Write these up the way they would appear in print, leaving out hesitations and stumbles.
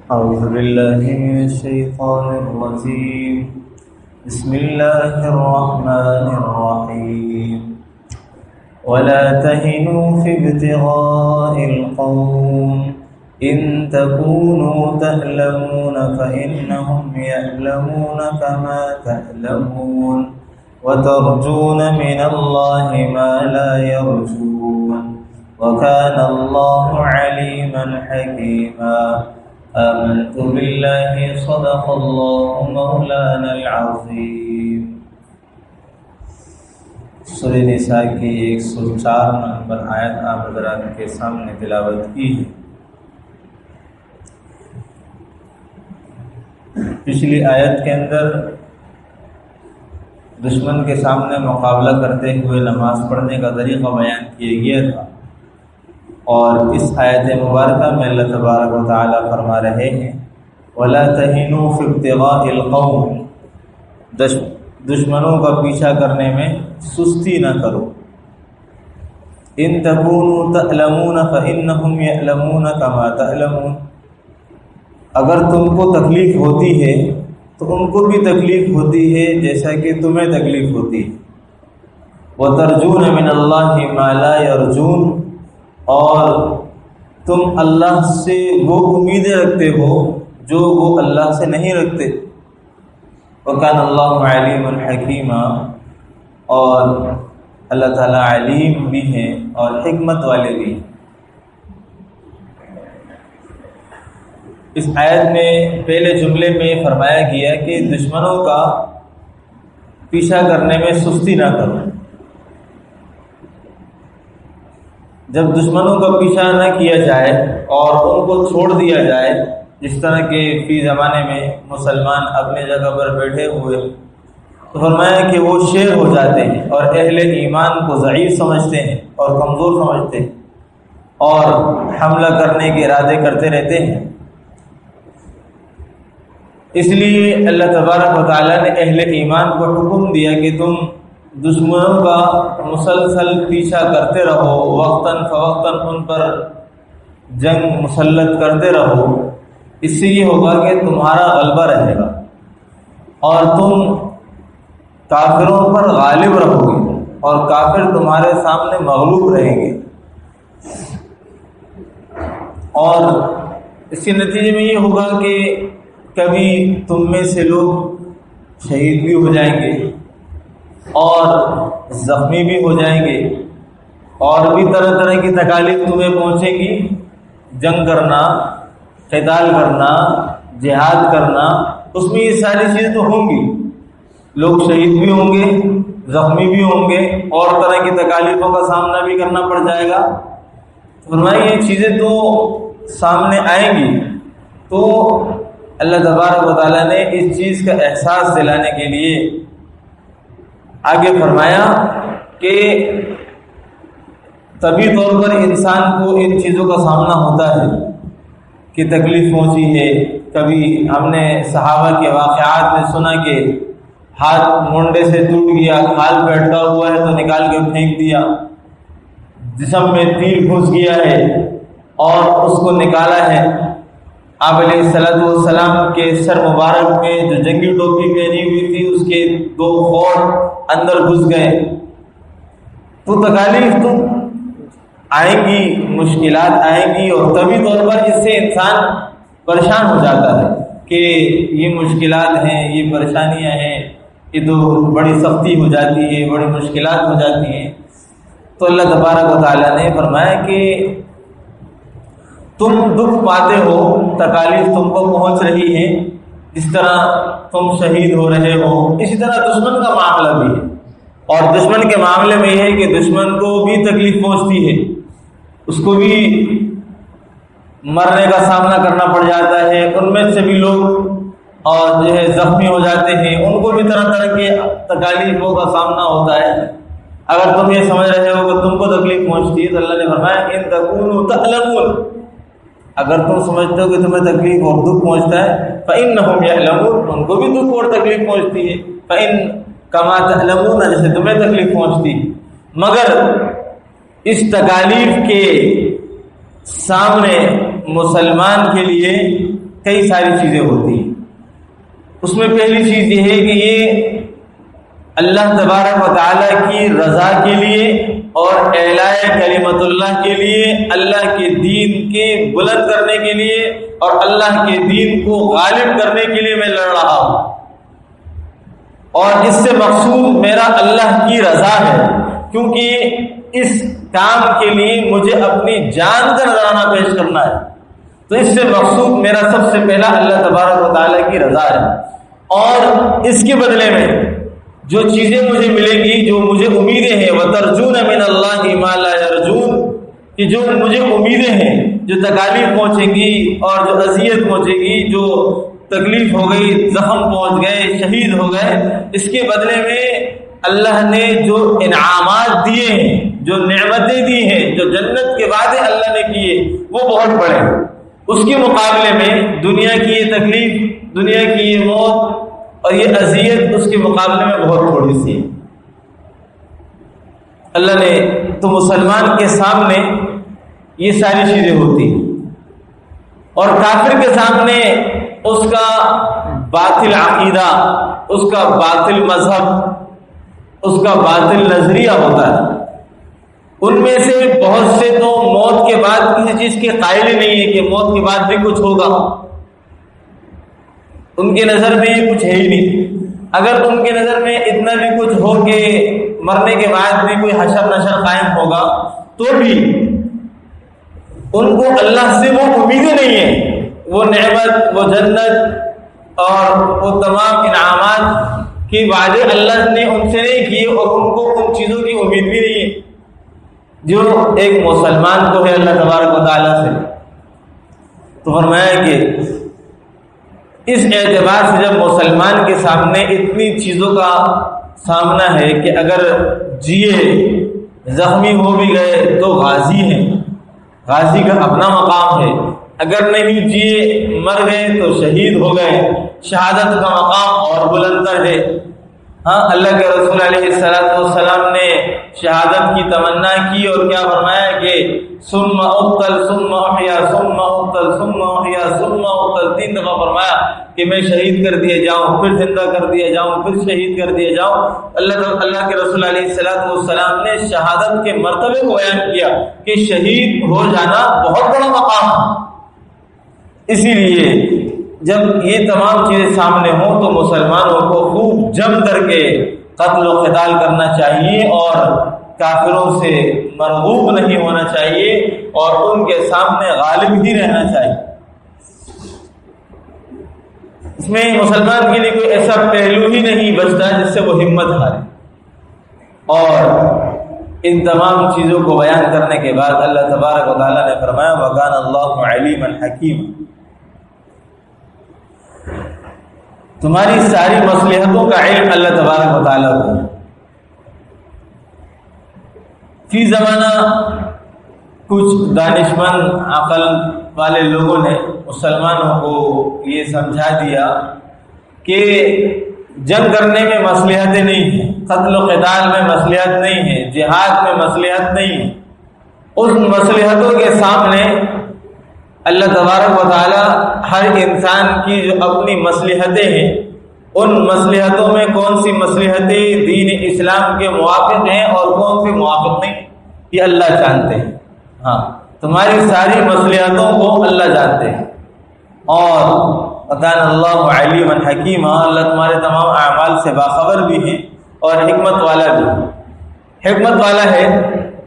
أعوذ بالله من الشيطان الرجيم بسم الله الرحمن الرحيم ولا تهنوا في ابتغاء القوم إن تكونوا تألمون فإنهم يألمون كما تألمون وترجون من الله ما لا يرجون وكان الله عليما حكيما آمنت بالله صدق الله مولانا العظيم۔ سورہ نساء کی 104 نمبر آیت آپ حضرات کے سامنے تلاوت کی ہے۔ پچھلی آیت کے اندر دشمن کے سامنے مقابلہ کرتے ہوئے نماز پڑھنے کا طریقہ بیان کیا گیا تھا، اور اس آیت مبارکہ میں اللہ تبارک و تعالی فرما رہے ہیں وَلَا تَهِنُوا فِي ابْتِغَاءِ الْقَوْمِ، دشمنوں کا پیچھا کرنے میں سستی نہ کرو۔ إِن تَكُونُوا تَأْلَمُونَ فَإِنَّهُمْ يَأْلَمُونَ كَمَا تَأْلَمُونَ، اگر تم کو تکلیف ہوتی ہے تو ان کو بھی تکلیف ہوتی ہے جیسا کہ تمہیں تکلیف ہوتی ہے۔ وَتَرْجُونَ مِنَ اللَّهِ مَا لَا يَرْجُونَ، اور تم اللہ سے وہ امیدیں رکھتے ہو جو وہ اللہ سے نہیں رکھتے۔ وَكَانَ اللَّهُ عَلِيمًا حَكِيمًا، اور اللہ تعالیٰ علیم بھی ہیں اور حکمت والے بھی ہیں۔ اس آیت میں پہلے جملے میں فرمایا گیا کہ دشمنوں کا پیچھا کرنے میں سستی نہ کرو۔ جب دشمنوں کا پیچھا نہ کیا جائے اور ان کو چھوڑ دیا جائے، جس طرح کے فی زمانے میں مسلمان اپنے جگہ پر بیٹھے ہوئے، تو فرمایا کہ وہ شیر ہو جاتے ہیں اور اہل ایمان کو ضعیف سمجھتے ہیں اور کمزور سمجھتے ہیں اور حملہ کرنے کے ارادے کرتے رہتے ہیں۔ اس لیے اللہ تبارک و تعالیٰ نے اہل ایمان کو حکم دیا کہ تم دشمنوں کا مسلسل پیچھا کرتے رہو، وقتاً فوقتاً ان پر جنگ مسلط کرتے رہو۔ اس سے یہ ہوگا کہ تمہارا غلبہ رہے گا اور تم کافروں پر غالب رہو گے اور کافر تمہارے سامنے مغلوب رہیں گے، اور اس کے نتیجے میں یہ ہوگا کہ کبھی تم میں سے لوگ شہید بھی ہو جائیں گے اور زخمی بھی ہو جائیں گے، اور بھی طرح طرح کی تکالیف تمہیں پہنچے گی۔ جنگ کرنا، قتال کرنا، جہاد کرنا، اس میں یہ ساری چیزیں تو ہوں گی، لوگ شہید بھی ہوں گے، زخمی بھی ہوں گے، اور طرح کی تکالیفوں کا سامنا بھی کرنا پڑ جائے گا۔ فرمایا یہ چیزیں تو سامنے آئیں گی، تو اللہ تبارک و تعالیٰ نے اس چیز کا احساس دلانے کے لیے آگے فرمایا کہ طبی طور پر انسان کو ان چیزوں کا سامنا ہوتا ہے کہ تکلیف پہنچی ہے۔ کبھی ہم نے صحابہ کے واقعات میں سنا کہ ہاتھ مونڈے سے ٹوٹ گیا، کھال پہ اٹکا ہوا ہے تو نکال کے پھینک دیا، جسم میں تیر گھس گیا ہے اور اس کو نکالا ہے۔ آپ علیہ السلام کے سر مبارک میں جو جنگی ٹوپی پہنی ہوئی تھی اس کے 2 خور اندر گھس گئے۔ تو تکالیف تو آئیں گی، مشکلات آئیں گی، اور طبی طور پر اس سے انسان پریشان ہو جاتا ہے کہ یہ مشکلات ہیں، یہ پریشانیاں ہیں، یہ تو بڑی سختی ہو جاتی ہے، بڑی مشکلات ہو جاتی ہیں۔ تو اللہ تبارک و تعالیٰ نے فرمایا کہ تم دکھ پاتے ہو، تکالیف تم کو پہنچ رہی ہے، جس طرح تم شہید ہو رہے ہو، اسی طرح دشمن کا معاملہ بھی ہے۔ اور دشمن کے معاملے میں یہ ہے کہ دشمن کو بھی تکلیف پہنچتی ہے، اس کو بھی مرنے کا سامنا کرنا پڑ جاتا ہے، ان میں سے بھی لوگ اور جو ہے زخمی ہو جاتے ہیں، ان کو بھی طرح طرح کے تکالیفوں کا سامنا ہوتا ہے۔ اگر تم یہ سمجھ رہے ہو کہ تم کو تکلیف پہنچتی ہے تو اللہ نے فرمایا ان تکونوا تألمون، اگر تم سمجھتے ہو کہ تمہیں تکلیف اور دکھ پہنچتا ہے فإنهم يعلمون، ان کو بھی دکھ اور تکلیف پہنچتی ہے، فإن كما تعلمون، جیسے تمہیں تکلیف پہنچتی ہے، مگر اس تکالیف کے سامنے مسلمان کے لیے کئی ساری چیزیں ہوتی ہیں۔ اس میں پہلی چیز یہ ہے کہ یہ اللہ تبارک و تعالیٰ کی رضا کے لیے اور اعلاء کلمت اللہ کے لیے، اللہ کے دین کے بلند کرنے کے لیے اور اللہ کے دین کو غالب کرنے کے لیے میں لڑ رہا ہوں، اور اس سے مقصود میرا اللہ کی رضا ہے، کیونکہ اس کام کے لیے مجھے اپنی جان کا نذرانہ پیش کرنا ہے، تو اس سے مقصود میرا سب سے پہلا اللہ تبارک و تعالیٰ کی رضا ہے، اور اس کے بدلے میں جو چیزیں مجھے ملیں گی، جو مجھے امیدیں ہیں، وَتَرْجُونَ مِنَ اللَّهِ مَا لَا يَرْجُونَ، کہ جو مجھے امیدیں ہیں، جو تکالیف پہنچیں گی اور جو اذیت پہنچے گی، جو تکلیف ہو گئی، زخم پہنچ گئے، شہید ہو گئے، اس کے بدلے میں اللہ نے جو انعامات دیے ہیں، جو نعمتیں دی ہیں، جو جنت کے وعدے اللہ نے کیے، وہ بہت بڑے ہیں۔ اس کے مقابلے میں دنیا کی یہ تکلیف، دنیا کی یہ موت اور یہ اذیت اس کے مقابلے میں بہت تھوڑی سی ہے۔ اللہ نے تو مسلمان کے سامنے یہ ساری چیزیں ہوتی ہیں، اور کافر کے سامنے اس کا باطل عقیدہ، اس کا باطل مذہب، اس کا باطل نظریہ ہوتا ہے۔ ان میں سے بہت سے تو موت کے بعد کسی چیز کے قائل ہی نہیں ہے کہ موت کے بعد بھی کچھ ہوگا، ان کے نظر میں یہ کچھ ہے ہی نہیں۔ اگر ان کے نظر میں اتنا بھی کچھ ہو کہ مرنے کے بعد بھی کوئی حشر نشر قائم ہوگا، تو بھی ان کو اللہ سے وہ امیدیں نہیں ہیں، وہ نعمت، وہ جنت اور وہ تمام انعامات کے وعدے اللہ نے ان سے نہیں کیے، اور ان کو ان چیزوں کی امید بھی نہیں ہے جو ایک مسلمان کو ہے اللہ تبارک و تعالیٰ سے۔ تو فرمایا کہ اس اعتبار سے جب مسلمان کے سامنے اتنی چیزوں کا سامنا ہے کہ اگر جیے زخمی ہو بھی گئے تو غازی ہیں، غازی کا اپنا مقام ہے، اگر نہیں جیے مر گئے تو شہید ہو گئے، شہادت کا مقام اور بلندر ہے۔ ہاں، اللہ کے رسول علیہ السلام نے شہادت کی تمنا کی اور کیا فرمایا کہ ثم اقتل ثم احیا ثم اقتل ثم احیا ثم اقتل، 3 دفعہ فرمایا کہ میں شہید کر دیا جاؤں، پھر زندہ کر دیا جاؤں، پھر شہید کر دیا جاؤں۔ اللہ کے رسول علیہ السلام نے شہادت کے مرتبے کو بیان کیا کہ شہید ہو جانا بہت بڑا مقام ہے۔ اسی لیے جب یہ تمام چیزیں سامنے ہوں تو مسلمانوں کو خوب جم کر کے قتل و قتال کرنا چاہیے، اور کافروں سے مرغوب نہیں ہونا چاہیے، اور ان کے سامنے غالب ہی رہنا چاہیے۔ اس میں مسلمان کے لیے کوئی ایسا پہلو ہی نہیں بچتا جس سے وہ ہمت ہارے۔ اور ان تمام چیزوں کو بیان کرنے کے بعد اللہ تبارک و تعالیٰ نے فرمایا وَكَانَ اللَّهُ عَلِيمًا حَكِيمًا، تمہاری ساری مصلحتوں کا علم اللہ تبارک و تعالیٰ کو ہے۔ فی زمانہ کچھ دانشمند عقل والے لوگوں نے مسلمانوں کو یہ سمجھا دیا کہ جنگ کرنے میں مصلحتیں نہیں ہیں، قتل و قتال میں مصلحت نہیں ہے، جہاد میں مصلحت نہیں ہے۔ اس مصلحتوں کے سامنے اللہ تبارک و تعالیٰ ہر انسان کی جو اپنی مصلحتیں ہیں، ان مصلحتوں میں کون سی مصلحتیں دین اسلام کے موافق ہیں اور کون سی موافق نہیں، یہ اللہ جانتے ہیں۔ ہاں، تمہاری ساری مصلحتوں کو اللہ جانتے ہیں، اور وَكَانَ اللَّهُ عَلِيمًا حَكِيمًا، اللہ تمہارے تمام اعمال سے باخبر بھی ہیں اور حکمت والا بھی ہے۔ حکمت والا ہے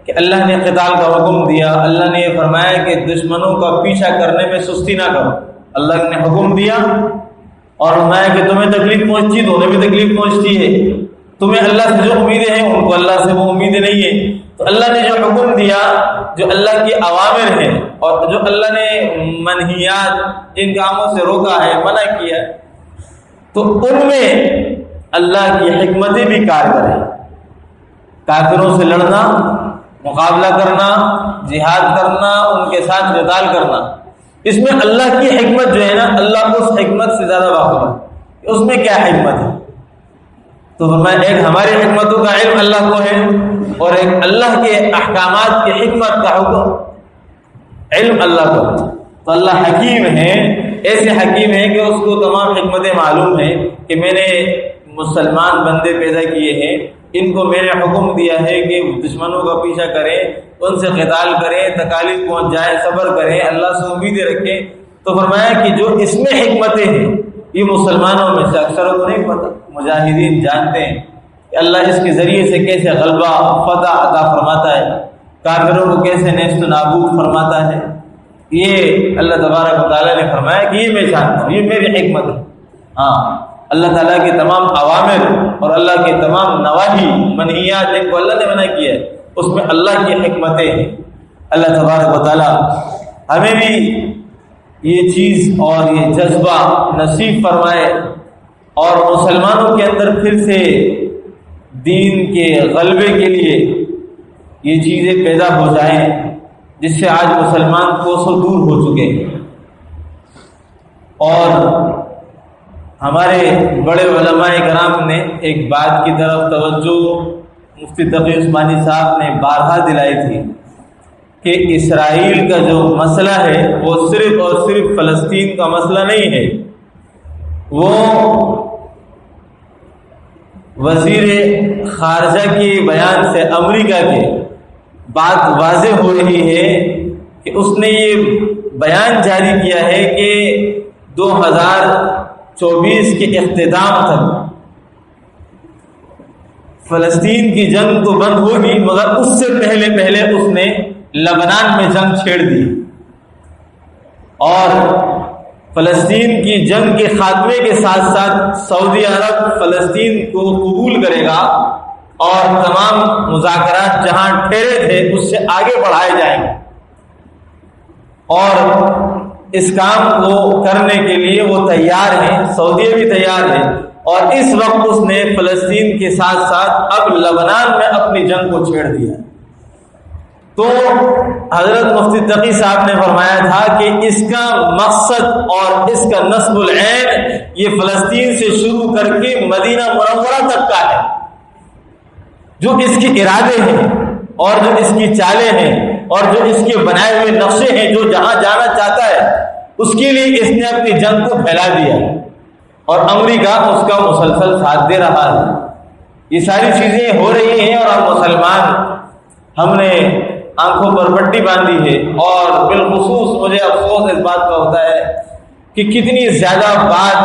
کہ اللہ نے قتال کا حکم دیا، اللہ نے یہ فرمایا کہ دشمنوں کا پیچھا کرنے میں سستی نہ کرو، اللہ نے حکم دیا، اور فرمایا کہ تمہیں تکلیف پہنچی تو انہیں بھی تکلیف پہنچتی ہے، تمہیں اللہ سے جو امیدیں ہیں ان کو اللہ سے وہ امیدیں نہیں ہیں۔ تو اللہ نے جو حکم دیا، جو اللہ کی اوامر ہیں، اور جو اللہ نے منہیات، جن کاموں سے روکا ہے، منع کیا ہے، تو ان میں اللہ کی حکمتیں بھی کارگر ہیں۔ کافروں سے لڑنا، مقابلہ کرنا، جہاد کرنا، ان کے ساتھ قتال کرنا، اس میں اللہ کی حکمت جو ہے نا، اللہ کو اس حکمت سے زیادہ واقف ہے، اس میں کیا حکمت ہے۔ تو فرمایا ایک ہماری حکمتوں کا علم اللہ کو ہے، اور ایک اللہ کے احکامات کی حکمت کا حکم علم اللہ کو ہے۔ تو اللہ حکیم ہے، ایسے حکیم ہے کہ اس کو تمام حکمتیں معلوم ہیں کہ میں نے مسلمان بندے پیدا کیے ہیں، ان کو میں نے حکم دیا ہے کہ دشمنوں کا پیچھا کریں، ان سے قتال کریں، تکالیف پہنچ جائیں، صبر کریں، اللہ سے امیدیں رکھیں۔ تو فرمایا کہ جو اس میں حکمتیں ہیں یہ مسلمانوں میں سے اکثر کو نہیں پتہ، مجاہدین جانتے ہیں کہ اللہ اس کے ذریعے سے کیسے غلبہ فتح عطا فرماتا ہے، کافروں کو کیسے نیست و نابود فرماتا ہے۔ یہ اللہ تبارک و تعالیٰ نے فرمایا کہ یہ میں جانتا ہوں، یہ میری حکمت ہے۔ ہاں، اللہ تعالیٰ کے تمام اوامر اور اللہ کے تمام نواہی منہیات جن کو اللہ نے منع کیا ہے اس میں اللہ کی حکمتیں ہیں۔ اللہ تبارک و تعالیٰ ہمیں بھی یہ چیز اور یہ جذبہ نصیب فرمائے اور مسلمانوں کے اندر پھر سے دین کے غلبے کے لیے یہ چیزیں پیدا ہو جائیں جس سے آج مسلمان کوسوں دور ہو چکے ہیں۔ اور ہمارے بڑے علماء کرام نے ایک بات کی طرف توجہ مفتی تقی عثمانی صاحب نے بارہا دلائی تھی کہ اسرائیل کا جو مسئلہ ہے وہ صرف اور صرف فلسطین کا مسئلہ نہیں ہے، وہ وزیر خارجہ کی بیان سے امریکہ کے بات واضح ہو رہی ہے کہ اس نے یہ بیان جاری کیا ہے کہ 2024 کے اختتام تک فلسطین کی جنگ تو بند ہوگی، مگر اس سے پہلے اس نے لبنان میں جنگ چھیڑ دی اور فلسطین کی جنگ کے خاتمے کے ساتھ ساتھ سعودی عرب فلسطین کو قبول کرے گا اور تمام مذاکرات جہاں ٹھہرے تھے اس سے آگے بڑھائے جائیں گے، اور اس کام کو کرنے کے لیے وہ تیار ہیں، سعودی بھی تیار ہے، اور اس وقت اس نے فلسطین کے ساتھ ساتھ اب لبنان میں اپنی جنگ کو چھیڑ دیا۔ تو حضرت مفتی تقی صاحب نے فرمایا تھا کہ اس کا مقصد اور اس کا نصب العین یہ فلسطین سے شروع کر کے مدینہ منورہ تک کا ہے۔ جو اس کے ارادے ہیں اور جو اس کی چالیں ہیں اور جو اس کے بنائے ہوئے نقشے ہیں، جو جہاں جانا چاہتا ہے اس کے لیے اس نے اپنی جنگ کو پھیلا دیا اور امریکہ اس کا مسلسل ساتھ دے رہا ہے۔ یہ ساری چیزیں ہو رہی ہیں اور ہم مسلمان ہم نے آنکھوں پر پٹی باندھی ہے، اور بالخصوص مجھے افسوس اس بات کا ہوتا ہے کہ کتنی زیادہ بات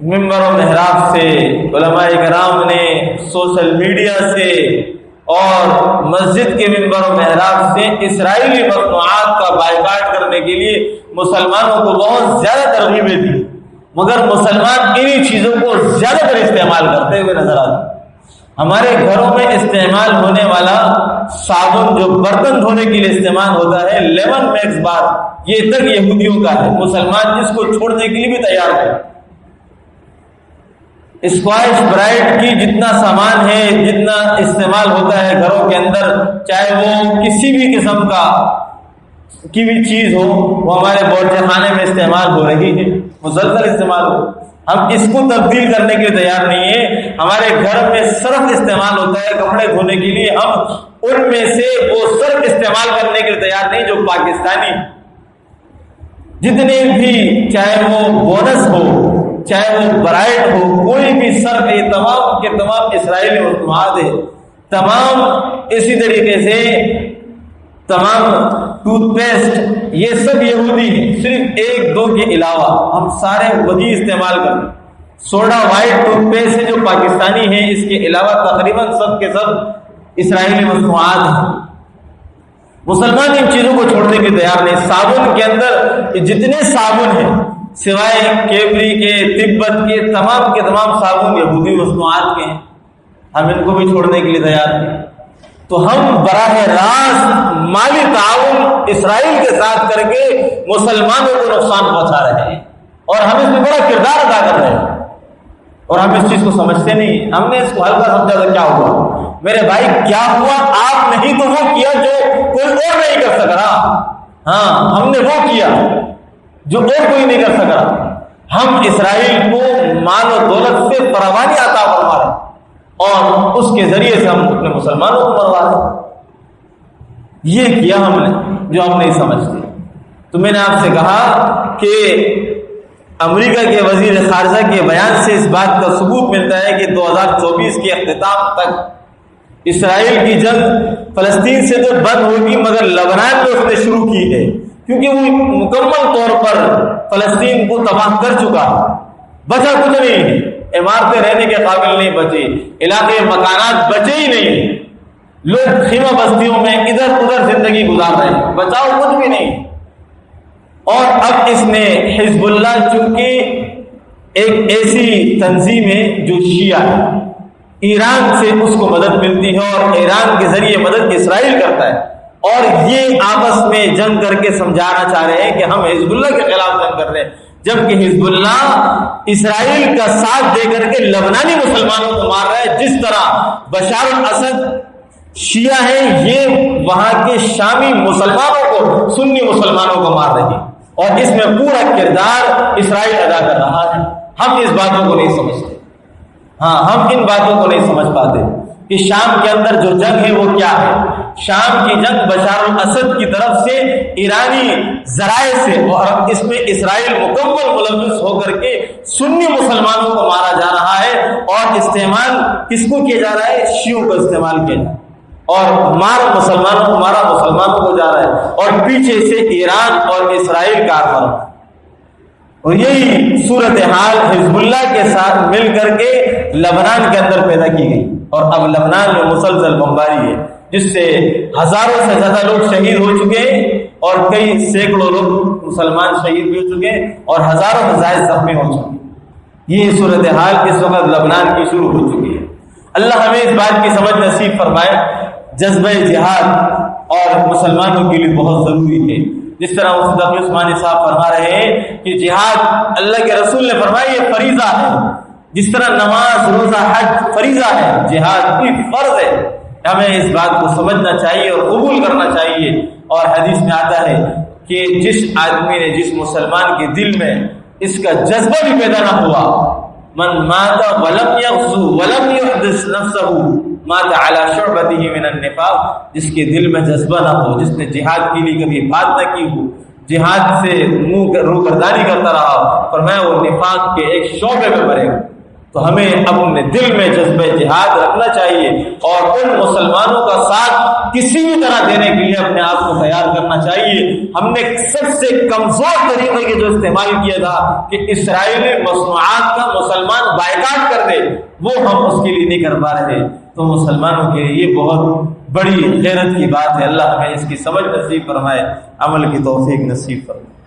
ممبر و محراب سے، علماء کرام نے سوشل میڈیا سے اور مسجد کے ممبر و محراب سے اسرائیلی مصنوعات کا بائیکاٹ کرنے کے لیے مسلمانوں کو بہت زیادہ ترغیبیں دی، مگر مسلمان انہی چیزوں کو زیادہ تر استعمال کرتے ہوئے نظر آتے۔ ہمارے گھروں میں استعمال ہونے والا صابن جو برتن دھونے کے لیے استعمال ہوتا ہے، لیمن میکس بار، یہ تک یہودیوں کا ہے، مسلمان اس کو چھوڑنے کے لیے بھی تیار ہے۔ اسکواش برائٹ کی جتنا سامان ہے، جتنا استعمال ہوتا ہے گھروں کے اندر، چاہے وہ کسی بھی قسم کا کی بھی چیز ہو، وہ ہمارے باورچی خانے میں استعمال ہو رہی ہے، مسلسل استعمال ہو، ہم اس کو تبدیل کرنے کے لیے تیار نہیں ہیں۔ ہمارے گھر میں سرف استعمال ہوتا ہے کپڑے دھونے کے لیے، ہم ان میں سے وہ سرف استعمال کرنے کے لیے تیار نہیں جو پاکستانی، جتنے بھی چاہے وہ بونس ہو چاہے وہ برائٹ ہو، کوئی بھی سرف، یہ تمام کے تمام اسرائیلی مصنوعات ہے۔ تمام اسی طریقے سے تمام ٹوتھ پیسٹ یہ سب یہودی ہیں، صرف ایک دو کے علاوہ ہم سارے وہی استعمال کرتے ہیں۔ سوڈا وائٹ ٹوتھ پیسٹ ہے جو پاکستانی ہے، اس کے علاوہ تقریباً سب کے سب اسرائیلی مصنوعات ہیں۔ مسلمان ان چیزوں کو چھوڑنے کے تیار نہیں۔ صابن کے اندر جتنے صابن ہیں سوائے کیمری کے، تبت کے تمام صابن یہودی مصنوعات کے ہیں، ہم ان کو بھی چھوڑنے کے لیے تیار ہیں۔ تو ہم براہ راست مالی تعاون اسرائیل کے ساتھ کر کے مسلمانوں کو نقصان پہنچا رہے ہیں، اور ہم اس میں بڑا کردار ادا کر رہے ہیں، اور ہم اس چیز کو سمجھتے نہیں۔ ہم نے اس کو ہلکا سمجھا تو کیا ہوا میرے بھائی، کیا ہوا؟ آپ نہیں تو وہ کیا جو کوئی اور نہیں کر سک رہا۔ ہاں، ہم نے وہ کیا جو اور کوئی نہیں کر سک رہا۔ ہم اسرائیل کو مال و دولت سے فراوانی عطا فرما رہے ہیں اور اس کے ذریعے سے ہم اپنے مسلمانوں کو مروا رہے ہیں۔ یہ کیا ہم نے جو ہم نہیں سمجھتے۔ تو میں نے آپ سے کہا کہ امریکہ کے وزیر خارجہ کے بیان سے اس بات کا ثبوت ملتا ہے کہ 2024 کے اختتام تک اسرائیل کی جنگ فلسطین سے تو بند ہوگی، مگر لبنان میں اس نے شروع کی ہے، کیونکہ وہ مکمل طور پر فلسطین کو تباہ کر چکا ہے، بچا کچھ نہیں ہے، عمارتیں رہنے کے قابل نہیں بچی، علاقے مکانات بچے ہی نہیں، لوگ خیمہ بستیوں میں ادھر ادھر زندگی گزار رہے ہیں، بچاؤ کچھ بھی نہیں۔ اور اب اس نے حزب اللہ چونکہ ایک ایسی تنظیم ہے جو شیعہ ہے، ایران سے اس کو مدد ملتی ہے اور ایران کے ذریعے مدد اسرائیل کرتا ہے، اور یہ آپس میں جنگ کر کے سمجھانا چاہ رہے ہیں کہ ہم حزب اللہ کے خلاف جنگ کر رہے ہیں، جبکہ حزب اللہ اسرائیل کا ساتھ دے کر کے لبنانی مسلمانوں کو مار رہا ہے، جس طرح بشار الاسد شیعہ ہیں، یہ وہاں کے شامی مسلمانوں کو، سنی مسلمانوں کو مار رہے ہیں، اور اس میں پورا کردار اسرائیل ادا کر رہا ہے۔ ہم اس باتوں کو نہیں سمجھتے، ہم ان باتوں کو نہیں سمجھ پاتے کہ شام کے اندر جو جنگ ہے وہ کیا ہے۔ شام کی جنگ بشار الاسد کی طرف سے ایرانی ذرائع سے، اور اس میں اسرائیل مکمل ملوث ہو کر کے سنی مسلمانوں کو مارا جا رہا ہے، اور استعمال کس کو کیا جا رہا ہے؟ شیعوں کو استعمال کیا جا رہا ہے، اور مارا مسلمانوں کو جا رہا ہے، اور پیچھے سے ایران اور اسرائیل کارفرما۔ اور یہی صورتحال حزب اللہ کے ساتھ مل کر کے لبنان کے اندر پیدا کی گئی، اور اب لبنان میں مسلسل بمباری ہے، جس سے ہزاروں سے زیادہ لوگ شہید ہو چکے ہیں، اور کئی سینکڑوں لوگ مسلمان شہید بھی ہو چکے ہیں، اور ہزاروں سے زائد زخمی ہو چکے ہیں۔ یہ صورتحال اس وقت لبنان کی شروع ہو چکی ہے۔ اللہ ہمیں اس بات کی سمجھ نصیب فرمائے، جذبہ جہاد اور مسلمانوں کے لیے بہت ضروری ہے۔ جس طرح مصطفی عثمانی صاحب فرما رہے ہیں کہ جہاد اللہ کے رسول نے فرمایا یہ فریضہ ہے، جس طرح نماز روزہ حج فریضہ ہے، جہاد بھی فرض ہے۔ ہمیں اس بات کو سمجھنا چاہیے اور قبول کرنا چاہیے۔ اور حدیث میں آتا ہے کہ جس آدمی نے، جس مسلمان کے دل میں اس کا جذبہ بھی پیدا نہ ہوا، من مات ولم یغزو ولم یحدث نفسه مات على شعبته من النفاق، جس کے دل میں جذبہ نہ ہو، جس نے جہاد کے لیے کبھی بات نہ کی ہو، جہاد سے منہ روگردانی کرتا رہا، فرمایا وہ نفاق کے ایک شعبے میں مرے گا۔ تو ہمیں اپنے دل میں جذبہ جہاد رکھنا چاہیے، اور ان مسلمانوں کا ساتھ کسی بھی طرح دینے کے لیے اپنے آپ کو تیار کرنا چاہیے۔ ہم نے سب سے کمزور طریقے کے جو استعمال کیا تھا کہ اسرائیلی مصنوعات کا مسلمان بائیکاٹ کر دے، وہ ہم اس کے لیے نہیں کر پا رہے، تو مسلمانوں کے لیے یہ بہت بڑی غیرت کی بات ہے۔ اللہ ہمیں اس کی سمجھ نصیب فرمائے، عمل کی توفیق نصیب فرمائے۔